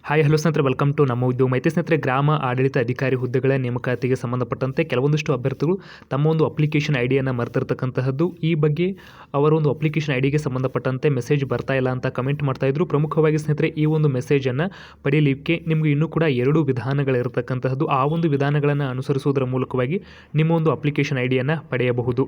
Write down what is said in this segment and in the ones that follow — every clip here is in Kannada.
ಹಾಯ್ ಹಲೋ ಸ್ನೇಹಿತರೆ, ವೆಲ್ಕಮ್ ಟು ನಮ್ಮ ಉದ್ಯೋಗ ಮಾಹಿತಿ. ಸ್ನೇಹಿತರೆ, ಗ್ರಾಮ ಆಡಳಿತ ಅಧಿಕಾರಿ ಹುದ್ದೆಗಳ ನೇಮಕಾತಿಗೆ ಸಂಬಂಧಪಟ್ಟಂತೆ ಕೆಲವೊಂದಿಷ್ಟು ಅಭ್ಯರ್ಥಿಗಳು ತಮ್ಮ ಒಂದು ಅಪ್ಲಿಕೇಶನ್ ಐಡಿಯನ್ನು ಮರೆತಿರ್ತಕ್ಕಂತಹದ್ದು. ಈ ಬಗ್ಗೆ ಅವರ ಒಂದು ಅಪ್ಲಿಕೇಶನ್ ಐಡಿಗೆ ಸಂಬಂಧಪಟ್ಟಂತೆ ಮೆಸೇಜ್ ಬರ್ತಾ ಇಲ್ಲ ಅಂತ ಕಮೆಂಟ್ ಮಾಡ್ತಾ ಇದ್ರು. ಪ್ರಮುಖವಾಗಿ ಸ್ನೇಹಿತರೆ, ಈ ಒಂದು ಮೆಸೇಜನ್ನು ಪಡೆಯಲಿಕ್ಕೆ ನಿಮಗೆ ಇನ್ನೂ ಕೂಡ 2 ವಿಧಾನಗಳಿರತಕ್ಕಂತಹದ್ದು. ಆ ಒಂದು ವಿಧಾನಗಳನ್ನು ಅನುಸರಿಸುವುದರ ಮೂಲಕವಾಗಿ ನಿಮ್ಮ ಒಂದು ಅಪ್ಲಿಕೇಶನ್ ಐಡಿಯನ್ನು ಪಡೆಯಬಹುದು.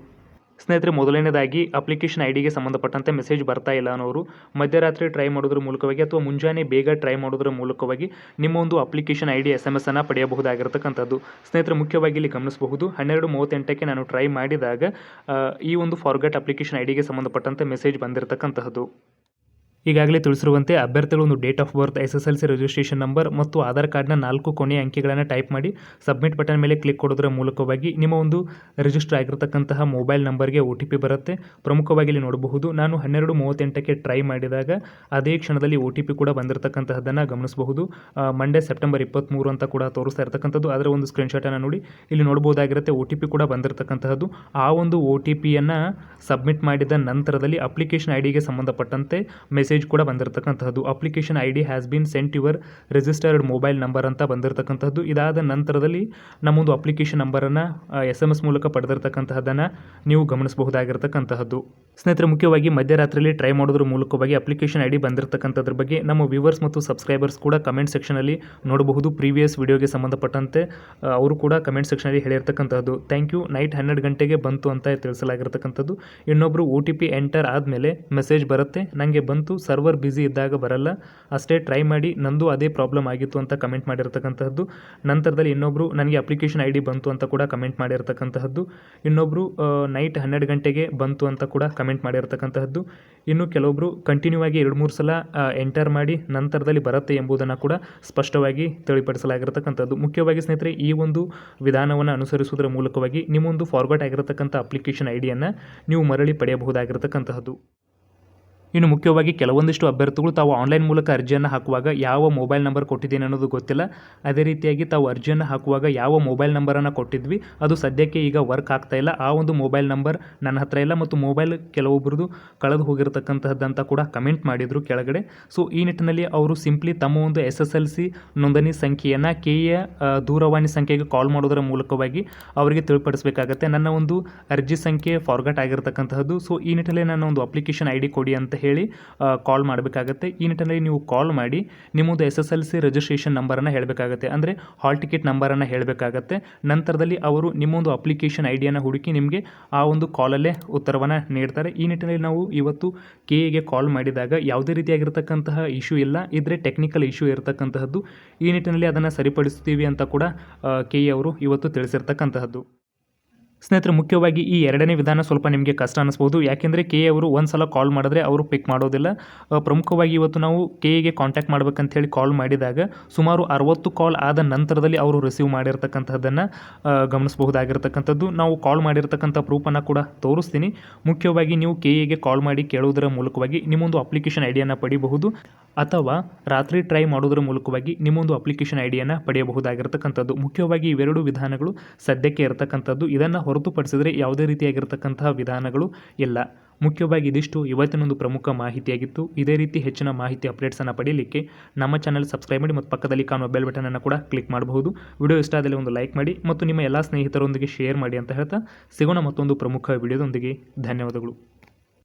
ಸ್ನೇಹಿತರೆ, ಮೊದಲನೇದಾಗಿ ಅಪ್ಲಿಕೇಶನ್ ಐಡಿಗೆ ಸಂಬಂಧಪಟ್ಟಂತೆ ಮೆಸೇಜ್ ಬರ್ತಾ ಇಲ್ಲ ಅನ್ನೋರು ಮಧ್ಯರಾತ್ರಿ ಟ್ರೈ ಮಾಡೋದ್ರ ಮೂಲಕವಾಗಿ ಅಥವಾ ಮುಂಜಾನೆ ಬೇಗ ಟ್ರೈ ಮಾಡೋದ್ರ ಮೂಲಕವಾಗಿ ನಿಮ್ಮ ಒಂದು ಅಪ್ಲಿಕೇಶನ್ ಐಡಿ SMS ಅನ್ನು ಪಡೆಯಬಹುದಾಗಿರ್ತಕ್ಕಂಥದ್ದು. ಸ್ನೇಹಿತರೆ, ಮುಖ್ಯವಾಗಿ ಇಲ್ಲಿ ಗಮನಿಸಬಹುದು, 12:38ಕ್ಕೆ ನಾನು ಟ್ರೈ ಮಾಡಿದಾಗ ಈ ಒಂದು ಫಾರ್ಗೆಟ್ ಅಪ್ಲಿಕೇಶನ್ ಐಡಿಗೆ ಸಂಬಂಧಪಟ್ಟಂತೆ ಮೆಸೇಜ್ ಬಂದಿರತಕ್ಕಂತಹದ್ದು. ಈಗಾಗಲೇ ತಿಳಿಸಿರುವಂತೆ ಅಭ್ಯರ್ಥಿಗಳು ಒಂದು date of birth, SSLC registration number ಮತ್ತು ಆಧಾರ್ ಕಾರ್ಡ್ನ 4 ಕೊನೆಯ ಅಂಕಿಗಳನ್ನು ಟೈಪ್ ಮಾಡಿ ಸಬ್ಮಿಟ್ ಬಟನ್ ಮೇಲೆ ಕ್ಲಿಕ್ ಕೊಡೋದರ ಮೂಲಕವಾಗಿ ನಿಮ್ಮ ಒಂದು ರಿಜಿಸ್ಟರ್ ಆಗಿರತಕ್ಕಂತಹ ಮೊಬೈಲ್ ನಂಬರ್ಗೆ OTP ಬರುತ್ತೆ. ಪ್ರಮುಖವಾಗಿ ಇಲ್ಲಿ ನೋಡಬಹುದು, ನಾನು 12:38ಕ್ಕೆ ಟ್ರೈ ಮಾಡಿದಾಗ ಅದೇ ಕ್ಷಣದಲ್ಲಿ OTP ಕೂಡ ಬಂದಿರತಕ್ಕಂತಹದ್ದನ್ನು ಗಮನಿಸಬಹುದು. ಮಂಡೇ ಸೆಪ್ಟೆಂಬರ್ 23 ಅಂತ ಕೂಡ ತೋರಿಸ್ತಾ ಇರತಕ್ಕಂಥದ್ದು. ಅದರ ಒಂದು ಸ್ಕ್ರೀನ್ಶಾಟನ್ನು ನೋಡಿ ಇಲ್ಲಿ ನೋಡಬಹುದಾಗಿರುತ್ತೆ. OTP ಕೂಡ ಬಂದಿರತಕ್ಕಂತಹದ್ದು. ಆ ಒಂದು OTPಯನ್ನು ಸಬ್ಮಿಟ್ ಮಾಡಿದ ನಂತರದಲ್ಲಿ ಅಪ್ಲಿಕೇಶನ್ ಐಡಿಗೆ ಸಂಬಂಧಪಟ್ಟಂತೆ ಮೆಸೇಜ್ ಕೂಡ ಬಂದಿರತಕ್ಕಂತಹದ್ದು. Application ID has been sent your registered mobile number ಅಂತ ಬಂದಿರತಕ್ಕಂಥದ್ದು. ಇದಾದ ನಂತರದಲ್ಲಿ ನಮ್ಮೊಂದು ಅಪ್ಲಿಕೇಶನ್ ನಂಬರನ್ನು SMS ಮೂಲಕ ಪಡೆದಿರತಕ್ಕಂತಹದ್ದನ್ನು ನೀವು ಗಮನಿಸಬಹುದಾಗಿರ್ತಕ್ಕಂತಹದ್ದು. ಸ್ನೇಹಿತರೆ, ಮುಖ್ಯವಾಗಿ ಮಧ್ಯರಾತ್ರಿಯಲ್ಲಿ ಟ್ರೈ ಮಾಡೋದ್ರ ಮೂಲಕವಾಗಿ ಅಪ್ಲಿಕೇಶನ್ ಐಡಿ ಬಂದಿರತಕ್ಕಂಥದ್ರ ಬಗ್ಗೆ ನಮ್ಮ ವ್ಯೂವರ್ಸ್ ಮತ್ತು ಸಬ್ಸ್ಕ್ರೈಬರ್ಸ್ ಕೂಡ ಕಮೆಂಟ್ ಸೆಕ್ಷನಲ್ಲಿ ನೋಡಬಹುದು. ಪ್ರೀವಿಯಸ್ ವಿಡಿಯೋಗೆ ಸಂಬಂಧಪಟ್ಟಂತೆ ಅವರು ಕೂಡ ಕಮೆಂಟ್ ಸೆಕ್ಷನಲ್ಲಿ ಹೇಳಿರ್ತಕ್ಕಂಥದ್ದು. ಥ್ಯಾಂಕ್ ಯು, ನೈಟ್ 12 ಗಂಟೆಗೆ ಬಂತು ಅಂತ ತಿಳಿಸಲಾಗಿರ್ತಕ್ಕಂಥದ್ದು. ಇನ್ನೊಬ್ಬರು OTP ಎಂಟರ್ ಆದಮೇಲೆ ಮೆಸೇಜ್ ಬರುತ್ತೆ, ನನಗೆ ಬಂತು, ಸರ್ವರ್ ಬ್ಯುಸಿ ಇದ್ದಾಗ ಬರಲ್ಲ, ಅಷ್ಟೇ ಟ್ರೈ ಮಾಡಿ, ನಂದು ಅದೇ ಪ್ರಾಬ್ಲಮ್ ಆಗಿತ್ತು ಅಂತ ಕಮೆಂಟ್ ಮಾಡಿರ್ತಕ್ಕಂಥದ್ದು. ನಂತರದಲ್ಲಿ ಇನ್ನೊಬ್ಬರು ನನಗೆ ಅಪ್ಲಿಕೇಶನ್ ಐಡಿ ಬಂತು ಅಂತ ಕೂಡ ಕಮೆಂಟ್ ಮಾಡಿರ್ತಕ್ಕಂತಹದ್ದು. ಇನ್ನೊಬ್ಬರು ನೈಟ್ 12 ಗಂಟೆಗೆ ಬಂತು ಅಂತ ಕೂಡ ಕಮೆಂಟ್ ಮಾಡಿರ್ತಕ್ಕಂತಹದ್ದು. ಇನ್ನು ಕೆಲವೊಬ್ಬರು ಕಂಟಿನ್ಯೂ ಆಗಿ 2-3 ಸಲ ಎಂಟರ್ ಮಾಡಿ ನಂತರದಲ್ಲಿ ಬರುತ್ತೆ ಎಂಬುದನ್ನು ಕೂಡ ಸ್ಪಷ್ಟವಾಗಿ ತಿಳಿಪಡಿಸಲಾಗಿರ್ತಕ್ಕಂಥದ್ದು. ಮುಖ್ಯವಾಗಿ ಸ್ನೇಹಿತರೆ, ಈ ಒಂದು ವಿಧಾನವನ್ನು ಅನುಸರಿಸುವುದರ ಮೂಲಕವಾಗಿ ನಿಮ್ಮೊಂದು ಫಾರ್ವರ್ಡ್ ಆಗಿರತಕ್ಕಂಥ ಅಪ್ಲಿಕೇಶನ್ ಐಡಿಯನ್ನು ನೀವು ಮರಳಿ ಪಡೆಯಬಹುದಾಗಿರ್ತಕ್ಕಂತಹದ್ದು. ಇನ್ನು ಮುಖ್ಯವಾಗಿ ಕೆಲವೊಂದಿಷ್ಟು ಅಭ್ಯರ್ಥಿಗಳು ತಾವು ಆನ್ಲೈನ್ ಮೂಲಕ ಅರ್ಜಿಯನ್ನು ಹಾಕುವಾಗ ಯಾವ ಮೊಬೈಲ್ ನಂಬರ್ ಕೊಟ್ಟಿದ್ದೀನಿ ಅನ್ನೋದು ಗೊತ್ತಿಲ್ಲ. ಅದೇ ರೀತಿಯಾಗಿ ತಾವು ಅರ್ಜಿಯನ್ನು ಹಾಕುವಾಗ ಯಾವ ಮೊಬೈಲ್ ನಂಬರನ್ನು ಕೊಟ್ಟಿದ್ವಿ ಅದು ಸದ್ಯಕ್ಕೆ ಈಗ ವರ್ಕ್ ಆಗ್ತಾ ಇಲ್ಲ, ಆ ಒಂದು ಮೊಬೈಲ್ ನಂಬರ್ ನನ್ನ ಹತ್ರ ಇಲ್ಲ ಮತ್ತು ಮೊಬೈಲ್ ಕೆಲವೊಬ್ಬರದು ಕಳೆದು ಹೋಗಿರತಕ್ಕಂತಹದ್ದಂತ ಕೂಡ ಕಮೆಂಟ್ ಮಾಡಿದರು ಕೆಳಗಡೆ. ಸೊ ಈ ನಿಟ್ಟಿನಲ್ಲಿ ಅವರು ಸಿಂಪ್ಲಿ ತಮ್ಮ ಒಂದು SSLC ನೋಂದಣಿ ಸಂಖ್ಯೆಯನ್ನು KEಯ ದೂರವಾಣಿ ಸಂಖ್ಯೆಗೆ ಕಾಲ್ ಮಾಡೋದರ ಮೂಲಕವಾಗಿ ಅವರಿಗೆ ತಿಳಿಪಡಿಸಬೇಕಾಗತ್ತೆ, ನನ್ನ ಒಂದು ಅರ್ಜಿ ಸಂಖ್ಯೆ ಫಾರ್ಗಟ್ ಆಗಿರತಕ್ಕಂತಹದ್ದು. ಸೊ ಈ ನಿಟ್ಟಿನಲ್ಲಿ ನನ್ನ ಒಂದು ಅಪ್ಲಿಕೇಶನ್ ಐಡಿ ಕೊಡಿ ಅಂತ ಹೇಳಿ ಕಾಲ್ ಮಾಡಬೇಕಾಗತ್ತೆ. ಈ ನಿಟ್ಟಿನಲ್ಲಿ ನೀವು ಕಾಲ್ ಮಾಡಿ ನಿಮ್ಮದು SSLC ರಿಜಿಸ್ಟ್ರೇಷನ್ ನಂಬರನ್ನು ಹೇಳಬೇಕಾಗತ್ತೆ, ಅಂದರೆ ಹಾಲ್ ಟಿಕೆಟ್ ನಂಬರನ್ನು ಹೇಳಬೇಕಾಗತ್ತೆ. ನಂತರದಲ್ಲಿ ಅವರು ನಿಮ್ಮೊಂದು ಅಪ್ಲಿಕೇಶನ್ ಐಡಿಯನ್ನು ಹುಡುಕಿ ನಿಮಗೆ ಆ ಒಂದು ಕಾಲಲ್ಲೇ ಉತ್ತರವನ್ನು ನೀಡ್ತಾರೆ. ಈ ನಿಟ್ಟಿನಲ್ಲಿ ನಾವು ಇವತ್ತು KEಗೆ ಕಾಲ್ ಮಾಡಿದಾಗ ಯಾವುದೇ ರೀತಿಯಾಗಿರ್ತಕ್ಕಂತಹ ಇಶ್ಯೂ ಇಲ್ಲ, ಇದ್ರೆ ಟೆಕ್ನಿಕಲ್ ಇಶ್ಯೂ ಇರತಕ್ಕಂತಹದ್ದು. ಈ ನಿಟ್ಟಿನಲ್ಲಿ ಅದನ್ನು ಸರಿಪಡಿಸ್ತೀವಿ ಅಂತ ಕೂಡ KE ಅವರು ಇವತ್ತು ತಿಳಿಸಿರ್ತಕ್ಕಂತಹದ್ದು. ಸ್ನೇಹಿತರೆ, ಮುಖ್ಯವಾಗಿ ಈ 2ನೇ ವಿಧಾನ ಸ್ವಲ್ಪ ನಿಮಗೆ ಕಷ್ಟ ಅನ್ನಿಸ್ಬೋದು, ಯಾಕೆಂದರೆ KE ಅವರು ಒಂದು ಸಲ ಕಾಲ್ ಮಾಡಿದ್ರೆ ಅವರು ಪಿಕ್ ಮಾಡೋದಿಲ್ಲ. ಪ್ರಮುಖವಾಗಿ ಇವತ್ತು ನಾವು KEಗೆ ಕಾಂಟ್ಯಾಕ್ಟ್ ಮಾಡ್ಬೇಕಂತ ಹೇಳಿ ಕಾಲ್ ಮಾಡಿದಾಗ ಸುಮಾರು 60 ಕಾಲ್ ಆದ ನಂತರದಲ್ಲಿ ಅವರು ರಿಸೀವ್ ಮಾಡಿರ್ತಕ್ಕಂಥದ್ದನ್ನು ಗಮನಿಸಬಹುದಾಗಿರ್ತಕ್ಕಂಥದ್ದು. ನಾವು ಕಾಲ್ ಮಾಡಿರ್ತಕ್ಕಂಥ ಪ್ರೂಫನ್ನು ಕೂಡ ತೋರಿಸ್ತೀನಿ. ಮುಖ್ಯವಾಗಿ ನೀವು KEಗೆ ಕಾಲ್ ಮಾಡಿ ಕೇಳುವುದರ ಮೂಲಕವಾಗಿ ನಿಮ್ಮೊಂದು ಅಪ್ಲಿಕೇಶನ್ ಐಡಿಯನ್ನು ಪಡೆಯಬಹುದು, ಅಥವಾ ರಾತ್ರಿ ಟ್ರೈ ಮಾಡೋದ್ರ ಮೂಲಕವಾಗಿ ನಿಮ್ಮೊಂದು ಅಪ್ಲಿಕೇಶನ್ ಐಡಿಯನ್ನು ಪಡೆಯಬಹುದಾಗಿರ್ತಕ್ಕಂಥದ್ದು. ಮುಖ್ಯವಾಗಿ ಇವೆರಡು ವಿಧಾನಗಳು ಸದ್ಯಕ್ಕೆ ಇರತಕ್ಕಂಥದ್ದು. ಇದನ್ನು ಹೊರತುಪಡಿಸಿದರೆ ಯಾವುದೇ ರೀತಿಯಾಗಿರ್ತಕ್ಕಂತಹ ವಿಧಾನಗಳು ಇಲ್ಲ. ಮುಖ್ಯವಾಗಿ ಇದಿಷ್ಟು ಇವತ್ತಿನೊಂದು ಪ್ರಮುಖ ಮಾಹಿತಿಯಾಗಿತ್ತು. ಇದೇ ರೀತಿ ಹೆಚ್ಚಿನ ಮಾಹಿತಿ ಅಪ್ಡೇಟ್ಸನ್ನು ಪಡೆಯಲಿಕ್ಕೆ ನಮ್ಮ ಚಾನಲ್ ಸಬ್ಸ್ಕ್ರೈಬ್ ಮಾಡಿ ಮತ್ತು ಪಕ್ಕದಲ್ಲಿ ಕಾಣುವ ಬೆಲ್ ಬಟನನ್ನು ಕೂಡ ಕ್ಲಿಕ್ ಮಾಡಬಹುದು. ವಿಡಿಯೋ ಇಷ್ಟ ಆದಲ್ಲಿ ಒಂದು ಲೈಕ್ ಮಾಡಿ ಮತ್ತು ನಿಮ್ಮ ಎಲ್ಲ ಸ್ನೇಹಿತರೊಂದಿಗೆ ಶೇರ್ ಮಾಡಿ ಅಂತ ಹೇಳ್ತಾ ಸಿಗೋಣ ಮತ್ತೊಂದು ಪ್ರಮುಖ ವಿಡಿಯೋದೊಂದಿಗೆ. ಧನ್ಯವಾದಗಳು.